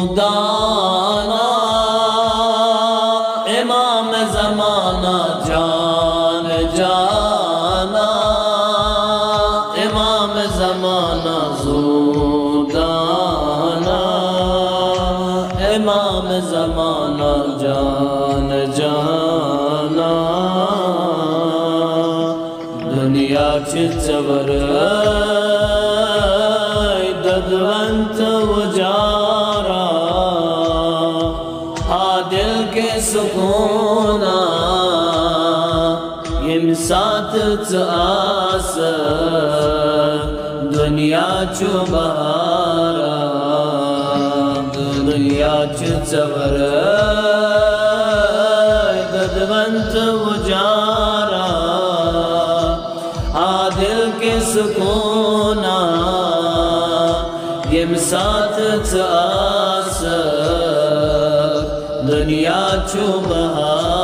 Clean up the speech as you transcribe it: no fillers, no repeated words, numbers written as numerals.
ज़ूदाना इमाम ज़माना जान जाना इमाम ज़माना ज़ूदाना इमाम ज़माना जान जाना दुनिया चिचवर ददवंत उजारा आदिल के सुकूना यम साथ आस दुनिया चुबारा दुनिया चवर ददवंत उजारा आदिल के सुकूना यम साथ आस दुनिया चुबारा